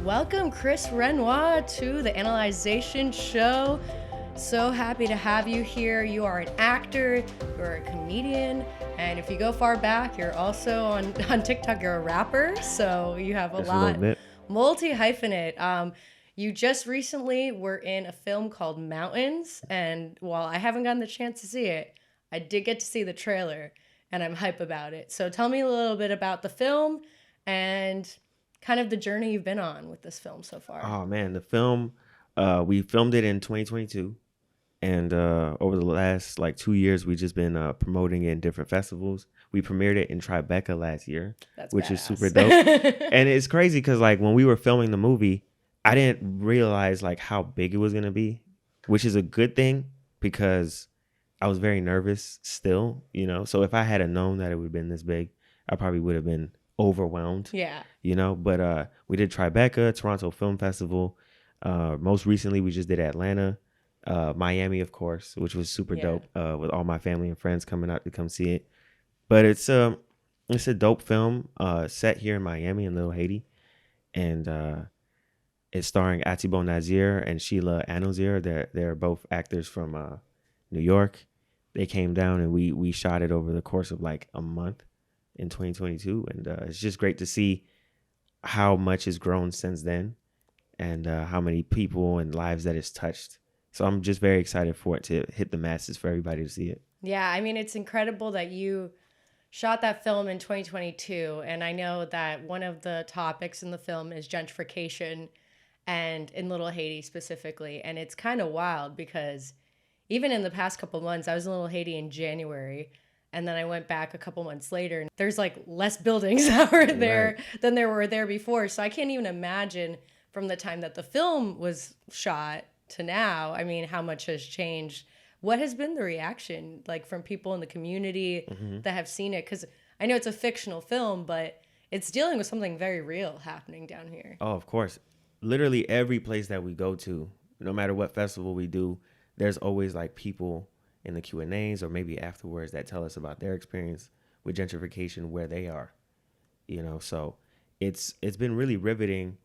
Welcome, Chris Renois, to the Analyzation show. So happy to have you here. You are an actor, you're a comedian, and if you go far back, you're also on TikTok, you're a rapper, so you have a Just a lot. little bit. Multi-hyphenate. You just recently were in a film called Mountains, and while I haven't gotten the chance to see it, I did get to see the trailer, and I'm hype about it. So tell me a little bit about the film and kind of the journey you've been on with this film so far. Oh man, the film. We filmed it in 2022, and over the last like 2 years, we've just been promoting it in different festivals. We premiered it in Tribeca last year, That's which is badass. super dope. And it's crazy because like when we were filming the movie, I didn't realize like how big it was gonna be, which is a good thing because I was very nervous still, So if I had known that it would have been this big, I probably would have been overwhelmed, Yeah. But we did Tribeca, Toronto Film Festival. Most recently, we just did Atlanta, Miami, of course, which was super Yeah. dope. With all my family and friends coming out to come see it. But it's a dope film set here in Miami in Little Haiti, and it's starring Atibo Nazir and Sheila Anozir. They're both actors from New York. They came down and we shot it over the course of like a month in 2022, and it's just great to see how much has grown since then, and how many people and lives that it's touched. So I'm just very excited for it to hit the masses, for everybody to see it. Yeah, I mean, it's incredible that you shot that film in 2022. And I know that one of the topics in the film is gentrification and in Little Haiti specifically. And it's kind of wild because even in the past couple months, I was in Little Haiti in January. And then I went back a couple months later and there's like less buildings that were there than there were there before. So I can't even imagine from the time that the film was shot to now, I mean, how much has changed. What has been the reaction like from people in the community that have seen it? Because I know it's a fictional film, but it's dealing with something very real happening down here. Oh, of course. Literally every place that we go to, no matter what festival we do, there's always like people in the Q&As or maybe afterwards that tell us about their experience with gentrification where they are. So it's been really riveting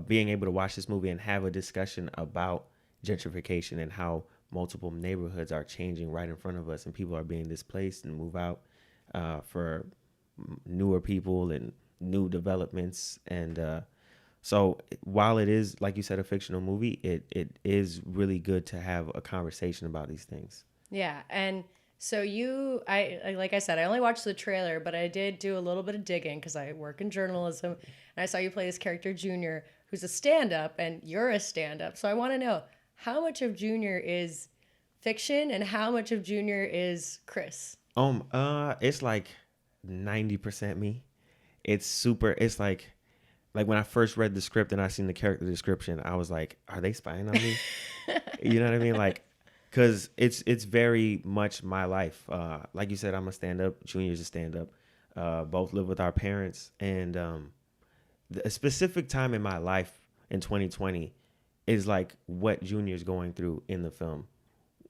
being able to watch this movie and have a discussion about gentrification and how multiple neighborhoods are changing right in front of us and people are being displaced and move out for newer people and new developments. And so while it is, like you said, a fictional movie, it is really good to have a conversation about these things. Yeah, and so I like I said, I only watched the trailer, but I did do a little bit of digging because I work in journalism, and I saw you play this character Junior, who's a stand-up, and you're a stand-up. So I want to know how much of Junior is fiction and how much of Junior is Chris. It's like 90% me. It's super. It's like when I first read the script and I seen the character description, I was like, are they spying on me? You know what I mean? Like, because it's very much my life. Like you said, I'm a stand-up. Junior's a stand-up. Both live with our parents. And a specific time in my life in 2020 is like what Junior's going through in the film.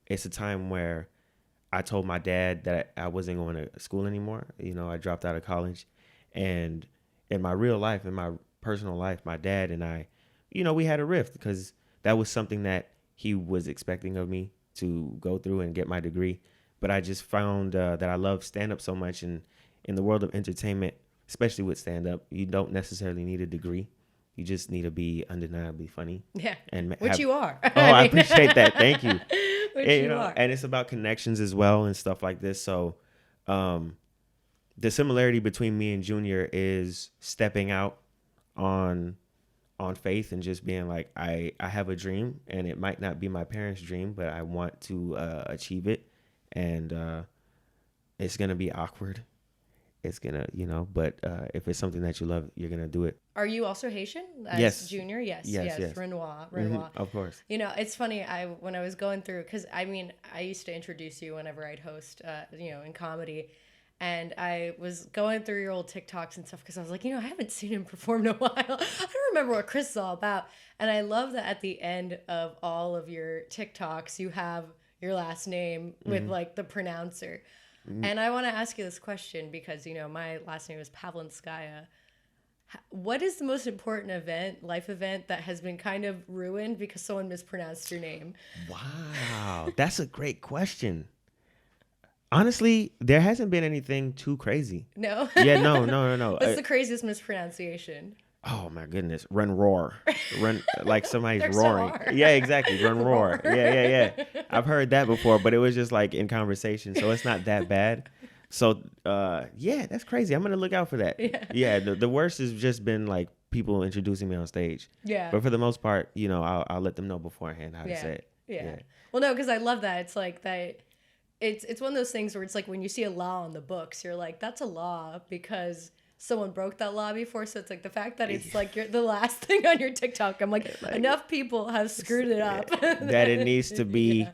It's a time where I told my dad that I wasn't going to school anymore. I dropped out of college. And in my real life, in my personal life, my dad and I, we had a rift because that was something that he was expecting of me to go through and get my degree. But I just found that I love stand-up so much. And in the world of entertainment, especially with stand-up, you don't necessarily need a degree. You just need to be undeniably funny. Yeah, and which you are. I appreciate that. Thank you. Which And, you are. And it's about connections as well and stuff like this. So the similarity between me and Junior is stepping out on faith and just being like, I have a dream and it might not be my parents' dream, but I want to achieve it. And it's going to be awkward. It's going to, but if it's something that you love, you're going to do it. Are you also Haitian? As Yes. Junior? Yes. Yes. Renois. Of course. It's funny. When I was going through, because I used to introduce you whenever I'd host, in comedy. And I was going through your old TikToks and stuff because I was like, I haven't seen him perform in a while. I don't remember what Chris is all about. And I love that at the end of all of your TikToks, you have your last name with like the pronouncer. And I want to ask you this question because, my last name is Pavlinskaya. What is the most important life event that has been kind of ruined because someone mispronounced your name? Wow, that's a great question. Honestly, there hasn't been anything too crazy. No? Yeah, no. What's the craziest mispronunciation? Oh my goodness, run roar, run like somebody's They're so roaring. hard. Yeah, exactly, run roar. Roar. Yeah. I've heard that before, but it was just like in conversation, so it's not that bad. So, yeah, that's crazy. I'm gonna look out for that. Yeah. Yeah, the worst has just been like people introducing me on stage. Yeah. But for the most part, I'll let them know beforehand how to Yeah. say it. Yeah. Well, no, because I love that. It's like that. It's one of those things where it's like when you see a law on the books, you're like, that's a law because someone broke that law before. So it's like the fact that it's like you're the last thing on your TikTok. I'm like enough people have screwed it up that it needs to be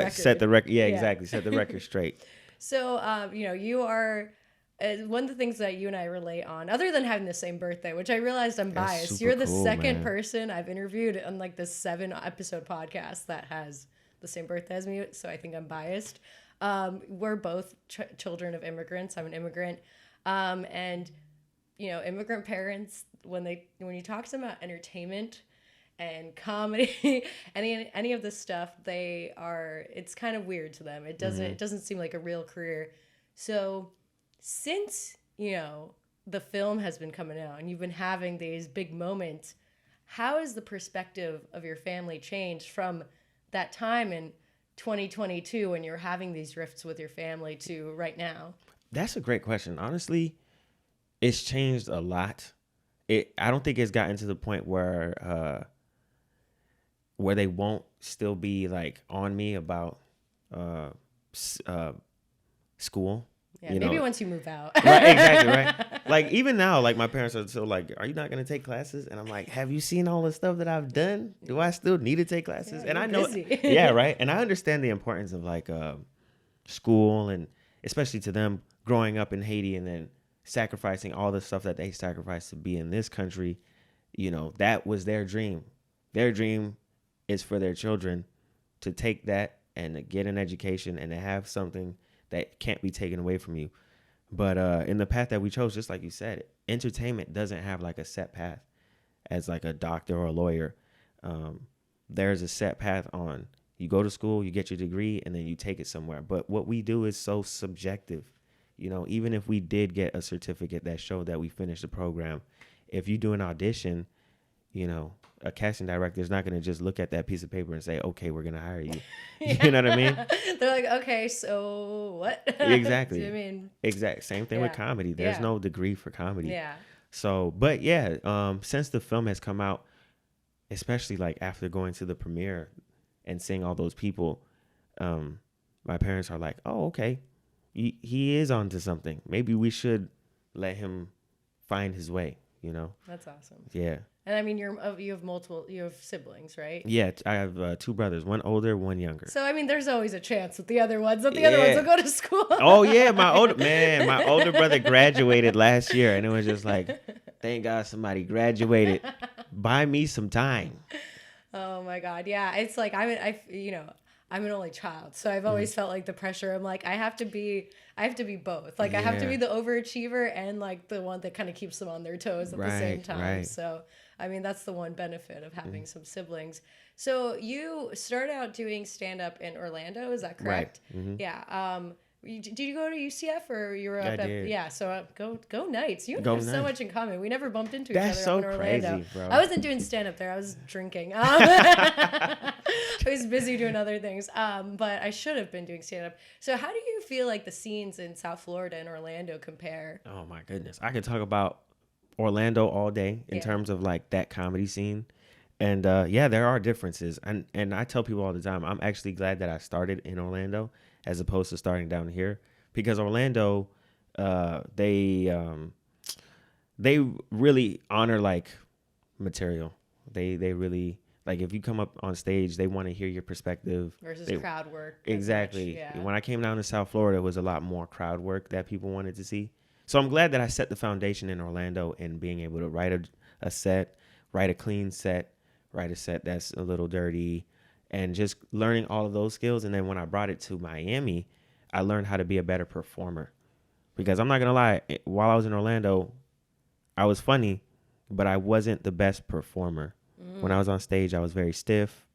set the record. Yeah, exactly. Set the record straight. So, you are one of the things that you and I relate on, other than having the same birthday, which I realized I'm biased. You're the second person I've interviewed on like this 7-episode podcast that has the same birthday as me. So I think I'm biased. We're both children of immigrants. I'm an immigrant. And immigrant parents, when you talk to them about entertainment and comedy, any of this stuff, it's kind of weird to them. It doesn't seem like a real career. So since, the film has been coming out and you've been having these big moments, how has the perspective of your family changed from that time in 2022 when you're having these rifts with your family to right now? That's a great question. Honestly, it's changed a lot. I don't think it's gotten to the point where they won't still be like on me about school. Yeah, maybe once you move out. Right, exactly, right. Like even now, like my parents are still like, "Are you not going to take classes?" And I'm like, "Have you seen all the stuff that I've done? Do I still need to take classes?" Yeah, and I know, busy. Yeah, right. And I understand the importance of like school, and especially to them growing up in Haiti and then sacrificing all the stuff that they sacrificed to be in this country. That was their dream. Their dream is for their children to take that and to get an education and to have something that can't be taken away from you. But in the path that we chose, just like you said, entertainment doesn't have like a set path as like a doctor or a lawyer. There's a set path on you go to school, you get your degree, and then you take it somewhere. But what we do is so subjective. Even if we did get a certificate that showed that we finished the program, if you do an audition, a casting director is not going to just look at that piece of paper and say, okay, we're going to hire you. You know what I mean? They're like, okay, so what? Exactly. Do you mean? Exact. Same thing with comedy. There's no degree for comedy. Yeah. So, but yeah, since the film has come out, especially like after going to the premiere and seeing all those people, my parents are like, oh, okay, he is onto something. Maybe we should let him find his way, That's awesome. Yeah. And I mean, you have siblings, right? Yeah, I have 2 brothers, one older, one younger. So I mean, there's always a chance with the other ones that the other ones will go to school. Oh yeah, my older brother graduated last year, and it was just like, thank God somebody graduated. Buy me some time. Oh my God, yeah, it's like I'm an only child, so I've always felt like the pressure. I'm like, I have to be both. Like I have to be the overachiever and like the one that kind of keeps them on their toes at the same time. Right. So I mean, that's the one benefit of having some siblings. So you started out doing stand-up in Orlando, is that correct? Right. Mm-hmm. Yeah. Did you go to UCF or you were up I did. Yeah, so go Knights. You have so much in common. We never bumped into each other so up in Orlando. Crazy, bro. I wasn't doing stand-up there. I was drinking. I was busy doing other things. But I should have been doing stand-up. So how do you feel like the scenes in South Florida and Orlando compare? Oh my goodness. I could talk about Orlando all day in terms of like that comedy scene. And there are differences. And I tell people all the time, I'm actually glad that I started in Orlando as opposed to starting down here, because Orlando, they really honor like material. They really, like, if you come up on stage, they want to hear your perspective versus crowd work. Exactly. When I came down to South Florida, it was a lot more crowd work that people wanted to see. So I'm glad that I set the foundation in Orlando and being able to write a set, write a clean set, write a set that's a little dirty, and just learning all of those skills. And then when I brought it to Miami, I learned how to be a better performer. Because I'm not going to lie, while I was in Orlando, I was funny, but I wasn't the best performer. When I was on stage, I was very stiff.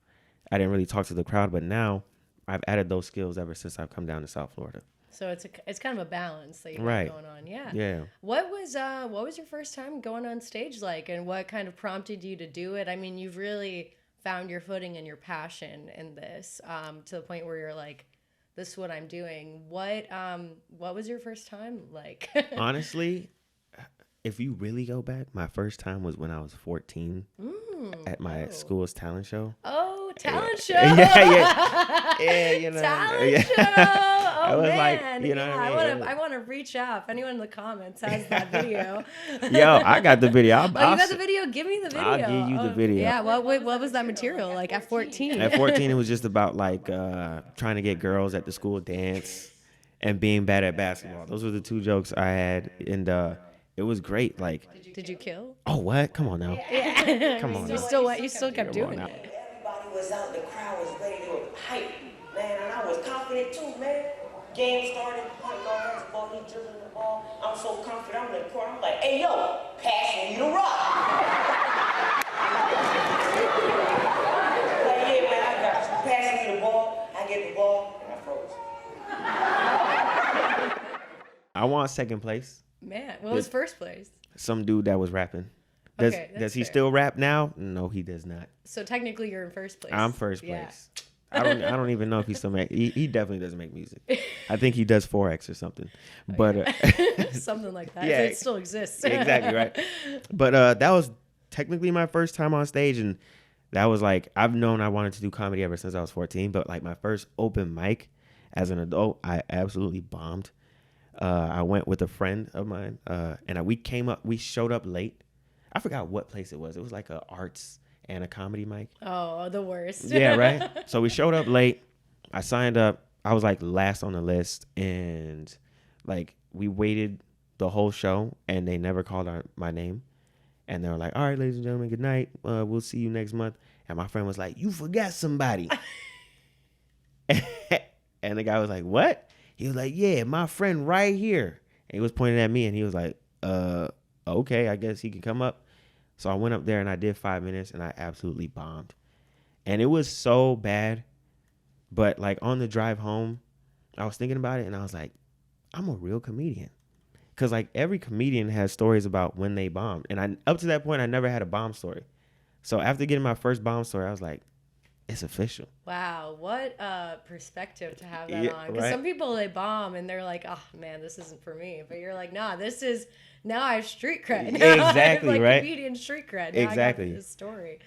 I didn't really talk to the crowd, but now I've added those skills ever since I've come down to South Florida. So it's kind of a balance that you got Right. going on. Yeah. Yeah. What was your first time going on stage like, and what kind of prompted you to do it? I mean, you've really found your footing and your passion in this, to the point where you're like, this is what I'm doing. What was your first time like? Honestly, if you really go back, my first time was when I was 14 at my school's talent show. Oh, talent show. Yeah, you know. Talent show. I Oh was man. like, you know what I mean? I want to reach out. If anyone in the comments has that video. Yo, I got the video. You got the video? Give me the video. I'll give you the video. Yeah, what was that material like at 14? At 14, it was just about like trying to get girls at the school dance and being bad at basketball. Those were the two jokes I had, and it was great. Like, did you kill? Oh, what? Come on now. Yeah. Come on. You still kept doing it. Everybody was out, the crowd was ready, they were hyped, man, and I was confident too, man. Game started, point guard has the ball, he dribbling the ball. I'm so confident, I'm in the corner, I'm like, hey yo, pass me the rock. Like, yeah, man, I got you. Pass me the ball, I get the ball, and I froze. I want second place. Man, what was first place? Some dude that was rapping. Does he fair. still rap now? No, he does not. So technically, you're in first place. I'm first Yeah. place. I don't even know if he still make. He definitely doesn't make music. I think he does Forex or something. But something like that. Yeah, If it still exists. Exactly right. But that was technically my first time on stage, and that was like, I've known I wanted to do comedy ever since I was 14. But like my first open mic as an adult, I absolutely bombed. I went with a friend of mine, and we showed up late. I forgot what place it was. It was like a arts and a comedy mic. Oh, the worst. Yeah, right? So we showed up late. I signed up. I was like last on the list, and like we waited the whole show, and they never called my name. And they were like, all right, ladies and gentlemen, good night. We'll see you next month. And my friend was like, you forgot somebody. And the guy was like, what? He was like, yeah, my friend right here. And he was pointing at me, and he was like, okay, I guess he can come up. So I went up there and I did 5 minutes, and I absolutely bombed. And it was so bad. But like on the drive home, I was thinking about it, and I was like, I'm a real comedian. Because like every comedian has stories about when they bombed. And up to that point, I never had a bomb story. So after getting my first bomb story, I was like, it's official. Wow, what perspective to have that on. Because right? some people, they bomb and they're like, oh man, this isn't for me. But you're like, nah, now I have street cred. Exactly, I have, like, right? Comedian street cred. Now Exactly. I got this story.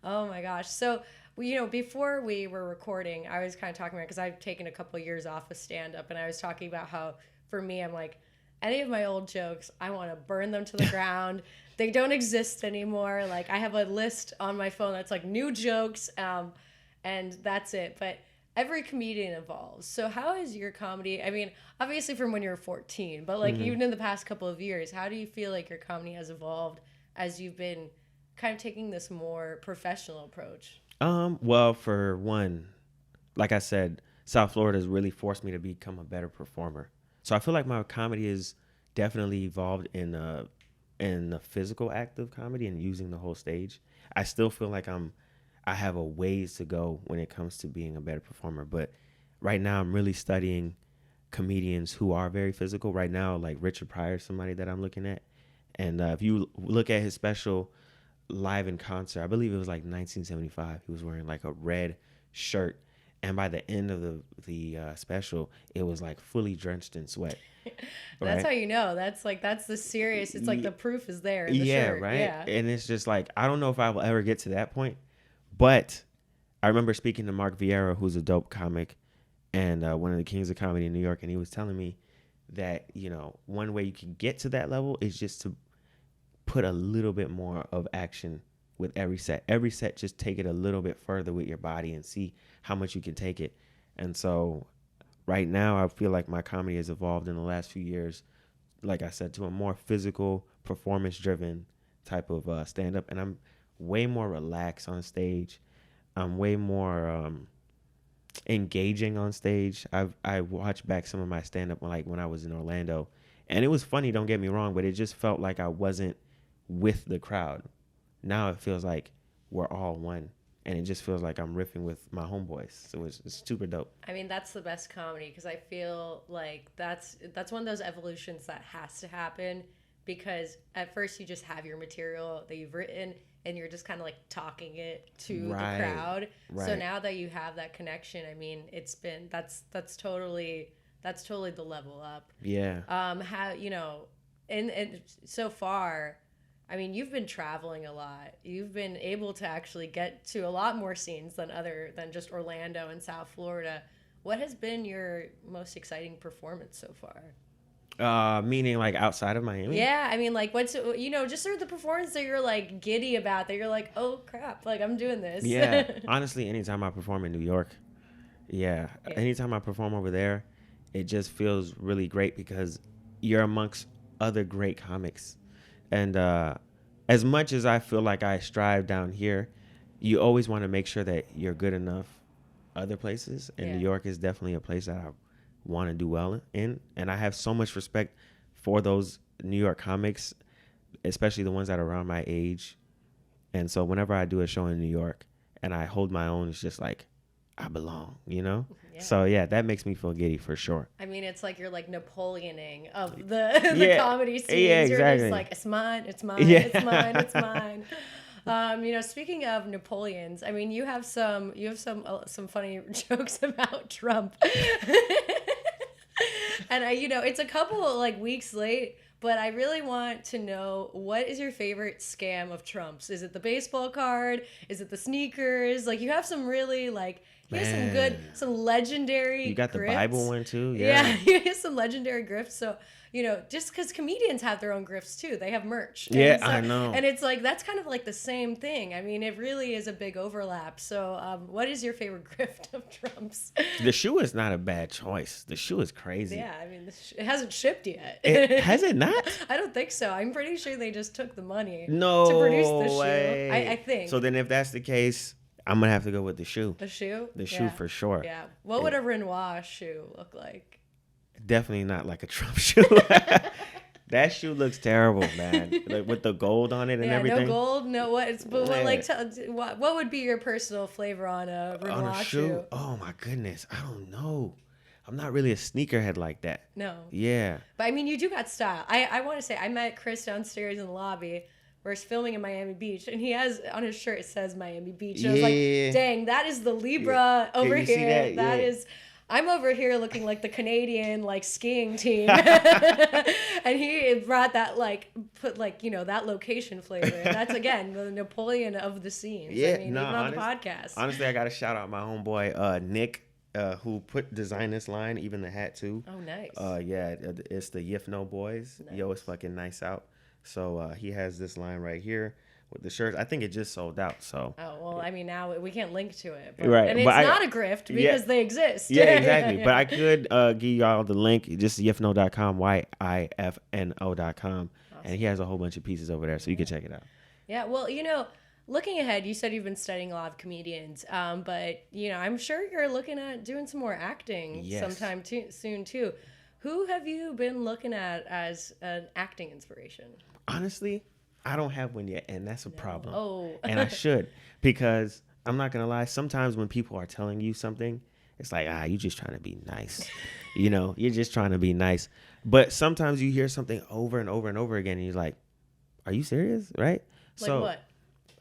Oh my gosh. So, before we were recording, I was kind of talking about, because I've taken a couple years off of stand-up, and I was talking about how, for me, I'm like, any of my old jokes, I want to burn them to the ground. They don't exist anymore. Like, I have a list on my phone that's like new jokes, and that's it. But every comedian evolves. So how is your comedy? I mean, obviously from when you were 14, but like even in the past couple of years, how do you feel like your comedy has evolved as you've been kind of taking this more professional approach? Well, for one, like I said, South Florida has really forced me to become a better performer. So I feel like my comedy is definitely evolved in the physical act of comedy and using the whole stage. I still feel like I have a ways to go when it comes to being a better performer. But right now I'm really studying comedians who are very physical. Right now, like Richard Pryor, somebody that I'm looking at. And if you look at his special live in concert, I believe it was like 1975. He was wearing like a red shirt. And by the end of the special, it was like fully drenched in sweat. That's how you know. That's the serious. It's like the proof is there in the shirt. Right? Yeah. And it's just like, I don't know if I will ever get to that point. But I remember speaking to Mark Vieira, who's a dope comic and one of the kings of comedy in New York. And he was telling me that, one way you can get to that level is just to put a little bit more of action with every set. Every set, just take it a little bit further with your body and see how much you can take it. And so right now, I feel like my comedy has evolved in the last few years, like I said, to a more physical, performance-driven type of stand-up. And I'm way more relaxed on stage. I'm way more engaging on stage. I watched back some of my stand-up like when I was in Orlando. And it was funny, don't get me wrong, but it just felt like I wasn't with the crowd. Now it feels like we're all one, and it just feels like I'm riffing with my homeboys. So it's super dope. I mean, that's the best comedy, because I feel like that's one of those evolutions that has to happen, because at first you just have your material that you've written and you're just kind of like talking it to the crowd. Right. So now that you have that connection, I mean, that's totally the level up. Yeah. How, you know, and so far, I mean, you've been traveling a lot. You've been able to actually get to a lot more scenes than just Orlando and South Florida. What has been your most exciting performance so far? Meaning like outside of Miami? Yeah, I mean, like, what's, you know, just sort of the performance that you're like giddy about, that you're like, oh crap, like I'm doing this. Yeah. Honestly, anytime I perform in New York, yeah, anytime I perform over there, it just feels really great because you're amongst other great comics. And as much as I feel like I strive down here, you always want to make sure that you're good enough other places. And New York is definitely a place that I want to do well in. And I have so much respect for those New York comics, especially the ones that are around my age. And so whenever I do a show in New York and I hold my own, it's just like, I belong, you know? Yeah. So yeah, that makes me feel giddy for sure. I mean, it's like you're like Napoleoning of the comedy scenes. Yeah, exactly. You're just like, it's mine, it's mine, it's mine, it's mine. You know, speaking of Napoleons, I mean, you have some funny jokes about Trump. And you know, it's a couple like weeks late, but I really want to know, what is your favorite scam of Trump's? Is it the baseball card? Is it the sneakers? Like, you have some really like, here's some legendary. You got the grifts. Bible one too? Yeah, here's some legendary grifts. So, you know, just because comedians have their own grifts too, they have merch. Yeah, I know. And it's like, that's kind of like the same thing. I mean, it really is a big overlap. So, what is your favorite grift of Trump's? The shoe is not a bad choice. The shoe is crazy. Yeah, I mean, it hasn't shipped yet. Has it not? I don't think so. I'm pretty sure they just took the money to produce the way. shoe. I think. So then if that's the case, I'm going to have to go with the shoe. The shoe? The shoe for sure. Yeah. What would a Renois shoe look like? Definitely not like a Trump shoe. That shoe looks terrible, man. Like with the gold on it and everything. No gold, no what. What would be your personal flavor on a Renoir shoe? Oh my goodness, I don't know. I'm not really a sneakerhead like that. No. Yeah. But I mean, you do got style. I want to say, I met Chris downstairs in the lobby. We're filming in Miami Beach, and he has on his shirt, it says Miami Beach. And I was like, dang, that is the Libra over here. That is. I'm over here looking like the Canadian like skiing team. And he brought that that location flavor. And that's again the Napoleon of the scenes. Yeah, I mean, even on the podcast. Honestly, I gotta shout out my homeboy Nick, who designed this line, even the hat too. Oh, nice. Yeah, it's the Yif No Boys. Nice. Yo, it's fucking nice out. So he has this line right here with the shirts. I think it just sold out. So. Oh well, I mean, now we can't link to it, but, right? And it's not a grift because they exist. Yeah, exactly. But I could give y'all the link. Just yifno.com, yifno.com, and he has a whole bunch of pieces over there, so you can check it out. Yeah. Well, you know, looking ahead, you said you've been studying a lot of comedians, but you know, I'm sure you're looking at doing some more acting sometime soon too. Who have you been looking at as an acting inspiration? Honestly, I don't have one yet, and that's a problem. Oh. And I should, because I'm not gonna lie. Sometimes when people are telling you something, it's like, you're just trying to be nice. You know, you're just trying to be nice. But sometimes you hear something over and over and over again, and you're like, are you serious? Right? Like so, what?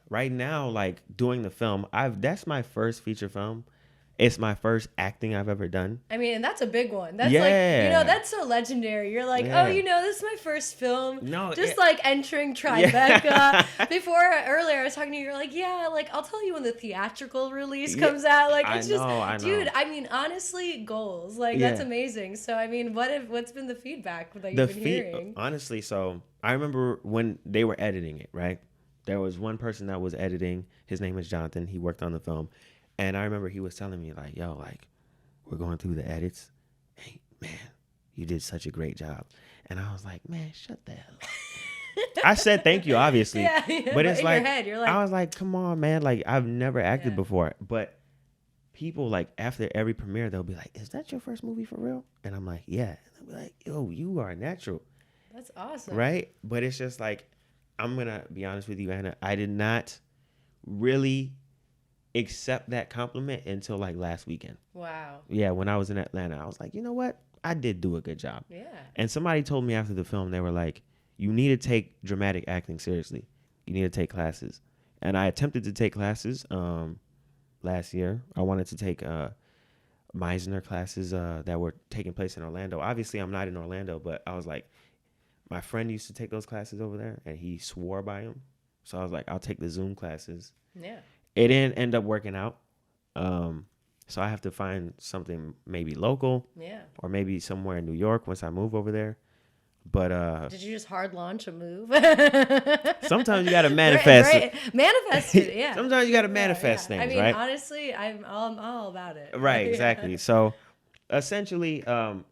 Right now, like doing the film, that's my first feature film. It's my first acting I've ever done. I mean, and that's a big one. That's like, you know, that's so legendary. You're like, oh, you know, this is my first film. No, just like entering Tribeca. Earlier I was talking to you, you're like, yeah, like I'll tell you when the theatrical release comes out. Like it's I know. Dude, I mean, honestly, goals. Like that's amazing. So I mean, what's been the feedback that you've been hearing? Honestly, so I remember when they were editing it, right? There was one person that was editing. His name is Jonathan. He worked on the film. And I remember he was telling me, like, yo, like, we're going through the edits. Hey, man, you did such a great job. And I was like, man, shut the hell up. I said thank you, obviously. But it's like, in your head, you're like, I was like, come on, man. Like, I've never acted before. But people, like, after every premiere, they'll be like, is that your first movie for real? And I'm like, yeah. And they'll be like, yo, you are natural. That's awesome. Right? But it's just like, I'm gonna be honest with you, Anna. I did not really accept that compliment until like last weekend. Wow. Yeah, when I was in Atlanta, I was like, you know what? I did do a good job. Yeah. And somebody told me after the film, they were like, you need to take dramatic acting seriously. You need to take classes. And I attempted to take classes last year. I wanted to take Meisner classes that were taking place in Orlando. Obviously, I'm not in Orlando, but I was like, my friend used to take those classes over there, and he swore by them. So I was like, I'll take the Zoom classes. Yeah. It didn't end up working out. So I have to find something maybe local. Yeah. Or maybe somewhere in New York once I move over there. But did you just hard launch a move? sometimes you gotta manifest it. Manifest it, yeah. Sometimes you gotta manifest things, I mean, right? honestly, I'm all about it. Right, exactly. So essentially,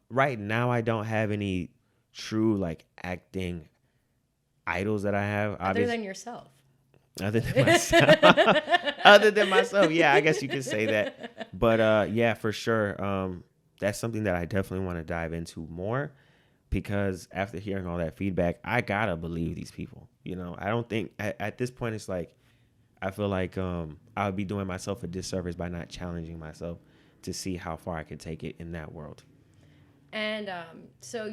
right now I don't have any true like acting idols that I have. Other than yourself. Other than myself. Other than myself. Yeah, I guess you could say that. But yeah, for sure. That's something that I definitely want to dive into more, because after hearing all that feedback, I gotta believe these people. You know, I don't think at this point it's like, I feel like I would be doing myself a disservice by not challenging myself to see how far I could take it in that world. And so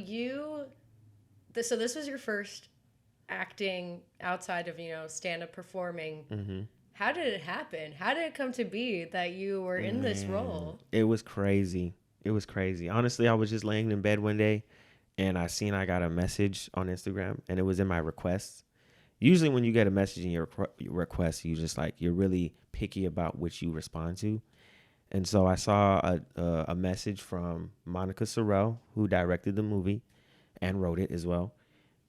this was your first acting outside of, stand-up performing. Mm-hmm. How did it happen? How did it come to be that you were in this role? It was crazy. It was crazy. Honestly, I was just laying in bed one day and I got a message on Instagram, and it was in my requests. Usually when you get a message in your request, you're really picky about which you respond to. And so I saw a message from Monica Sorrell, who directed the movie and wrote it as well.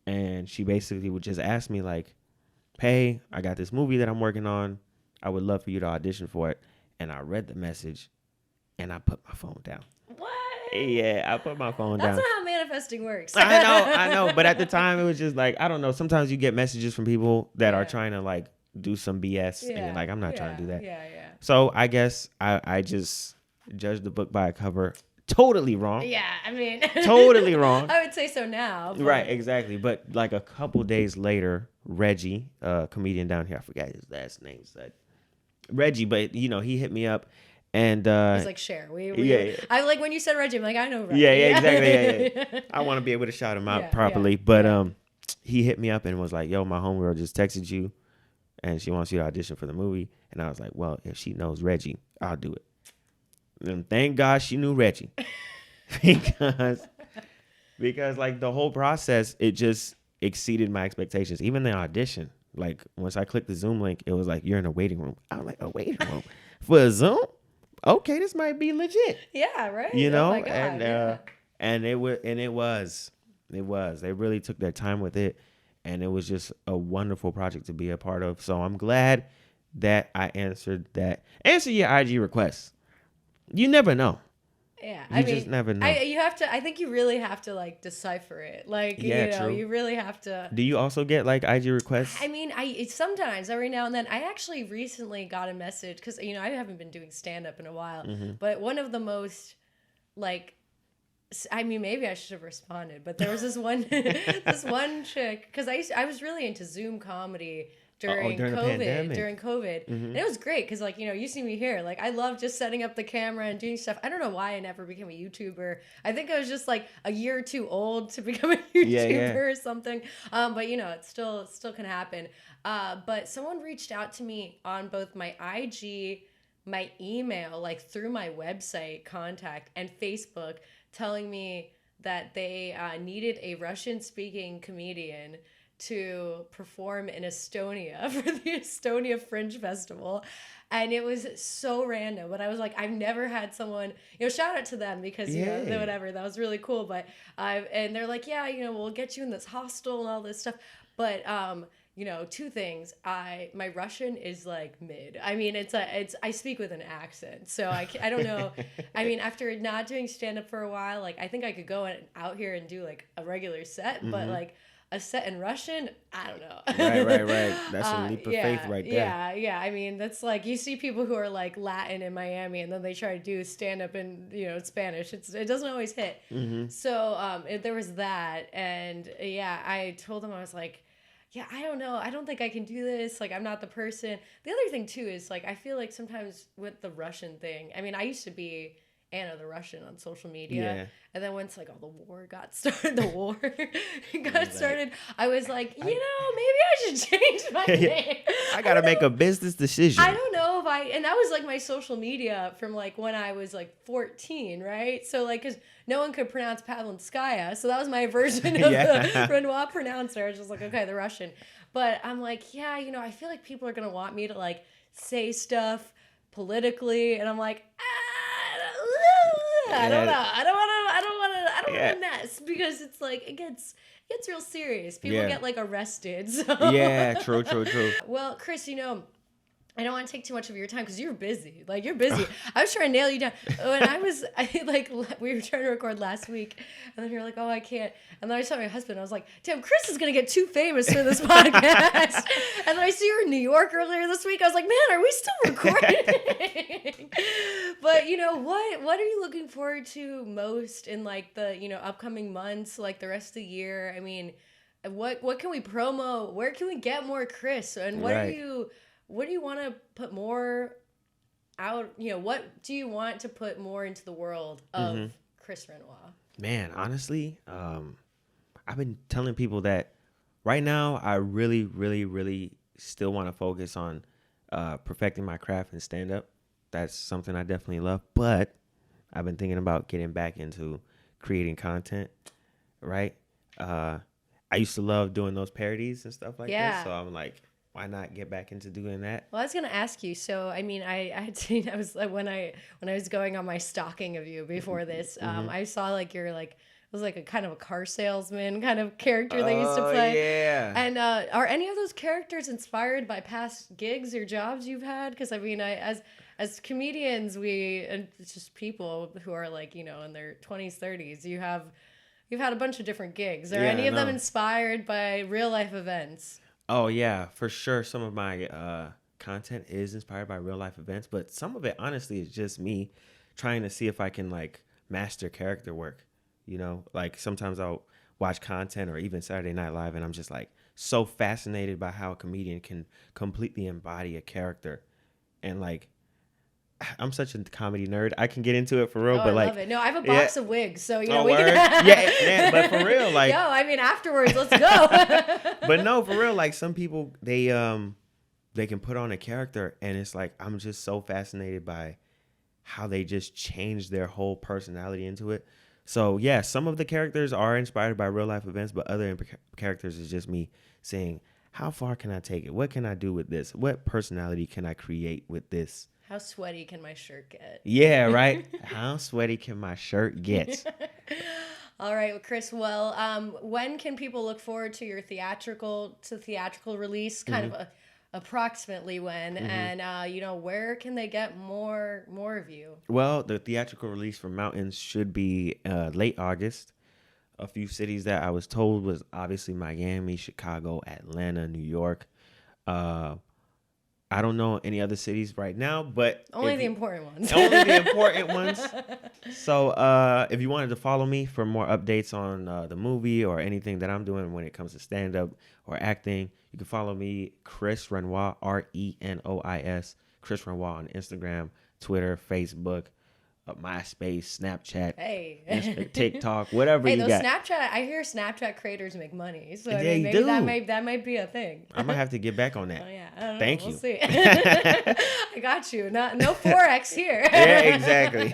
And she basically would just ask me like, hey, I got this movie that I'm working on. I would love for you to audition for it. And I read the message and I put my phone down. What? Yeah, I put my phone down. That's not how manifesting works. I know. But at the time, it was just like, I don't know. Sometimes you get messages from people that are trying to like do some BS. And you're like, I'm not trying to do that. Yeah. So I guess I just judged the book by a cover. Totally wrong. Yeah, I mean. Totally wrong. I would say so now. But... Right, exactly. But like a couple days later, Reggie, a comedian down here, I forgot his last name, Reggie, but he hit me up. And he's like, Cher. Yeah. I like when you said Reggie, I'm like, I know Reggie. Yeah, exactly. Yeah. I want to be able to shout him out properly. But he hit me up and was like, yo, my homegirl just texted you and she wants you to audition for the movie. And I was like, well, if she knows Reggie, I'll do it. And thank God she knew Reggie. because like the whole process, it just exceeded my expectations. Even the audition, like once I clicked the Zoom link, it was like, you're in a waiting room. I was like, a waiting room for a Zoom? Okay, this might be legit. Yeah, right. Oh my God, and it was. They really took their time with it, and it was just a wonderful project to be a part of. So I'm glad that I answered your IG requests. You never know. Yeah, I mean, just never know. I think you really have to like decipher it. Like, true. You really have to. Do you also get like IG requests? I mean, it's sometimes every now and then. I actually recently got a message because I haven't been doing stand up in a while. Mm-hmm. But one of the most like, I mean, maybe I should have responded. But there was this one chick, because I was really into Zoom comedy. During COVID. Mm-hmm. And it was great because, like, you see me here. Like, I love just setting up the camera and doing stuff. I don't know why I never became a YouTuber. I think I was just, like, a year or two old to become a YouTuber or something. But, it still can happen. But someone reached out to me on both my IG, my email, like, through my website contact, and Facebook, telling me that they needed a Russian-speaking comedian to perform in Estonia for the Estonia Fringe Festival. And it was so random. But I was like, I've never had someone, shout out to them because, whatever, that was really cool. But, and they're like, we'll get you in this hostel and all this stuff. But, two things. My Russian is like mid. I mean, I speak with an accent. So I don't know. I mean, after not doing stand up for a while, like, I think I could go out here and do like a regular set, but like, a set in Russian, I don't know. Right. That's a leap of faith right there. Yeah. I mean, that's like, you see people who are like Latin in Miami and then they try to do stand up in, Spanish. It doesn't always hit. Mm-hmm. So there was that. And I told them, I was like, yeah, I don't know. I don't think I can do this. Like, I'm not the person. The other thing, too, is, like, I feel like sometimes with the Russian thing, I mean, I used to be Anna the Russian on social media. Yeah. And then once, like, all the war got started, I was like, maybe I should change my name. I got to make a business decision. I don't know and that was, like, my social media from, like, when I was, like, 14, right? So, like, because no one could pronounce Pavlinskaya, so that was my version of the Renois pronouncer. I was just like, okay, the Russian. But I'm like, yeah, I feel like people are going to want me to, like, say stuff politically, and I'm like, I don't know. I don't want to mess, because it's like, it gets real serious. People get, like, arrested. So. Yeah, true. Well, Chris, I don't want to take too much of your time because you're busy. Like, you're busy. I was trying to nail you down. When we were trying to record last week, and then you're like, oh, I can't. And then I saw my husband. I was like, damn, Chris is going to get too famous for this podcast. And then I see you were in New York earlier this week. I was like, man, are we still recording? But, what are you looking forward to most in, like, the, upcoming months, like the rest of the year? I mean, what can we promo? Where can we get more Chris? And what do you want to put more out? What do you want to put more into the world of Chris Renois? Man, honestly, I've been telling people that right now I really, really, really still want to focus on perfecting my craft and stand up. That's something I definitely love. But I've been thinking about getting back into creating content, right? I used to love doing those parodies and stuff like that. So I'm like, why not get back into doing that? Well, I was gonna ask you. So, I mean, I had seen. I was when I was going on my stalking of you before this. I saw like you're like, it was like a kind of a car salesman kind of character they used to play. Yeah. And are any of those characters inspired by past gigs or jobs you've had? Because I mean, as comedians, and it's just people who are like in their 20s, 30s. You've had a bunch of different gigs. Are any of them inspired by real life events? Oh, yeah, for sure. Some of my content is inspired by real life events, but some of it, honestly, is just me trying to see if I can, like, master character work. Like, sometimes I'll watch content or even Saturday Night Live, and I'm just, like, so fascinated by how a comedian can completely embody a character. And, like, I'm such a comedy nerd. I can get into it for real, but I like, love it. No, I have a box of wigs, so we can. But for real, like, yo, I mean, afterwards, let's go. But no, for real, like, some people they can put on a character, and it's like I'm just so fascinated by how they just change their whole personality into it. So yeah, some of the characters are inspired by real life events, but other characters is just me saying, how far can I take it? What can I do with this? What personality can I create with this? How sweaty can my shirt get? Yeah, right. How sweaty can my shirt get? All right, well, Chris. Well, when can people look forward to your theatrical release? Kind of approximately when, and where can they get more of you? Well, the theatrical release for Mountains should be late August. A few cities that I was told was obviously Miami, Chicago, Atlanta, New York. I don't know any other cities right now, but only the important ones. Only the important ones. So if you wanted to follow me for more updates on the movie or anything that I'm doing when it comes to stand-up or acting, you can follow me, Chris Renois, Renois, Chris Renois on Instagram, Twitter, Facebook, MySpace, Snapchat, TikTok, whatever you got. I hear Snapchat creators make money, so Yeah, maybe that might be a thing. I might have to get back on that. Oh yeah, I don't know. Thank you. We'll see. I got you. No Forex here. Yeah, exactly.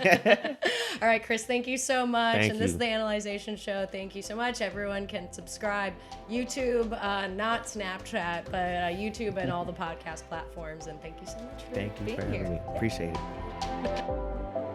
All right, Chris, thank you so much. Thank and you. This is the Analyzation Show. Thank you so much. Everyone can subscribe. YouTube, not Snapchat, but YouTube and all the podcast platforms. And thank you so much for being here. Thank you for having me. Appreciate it.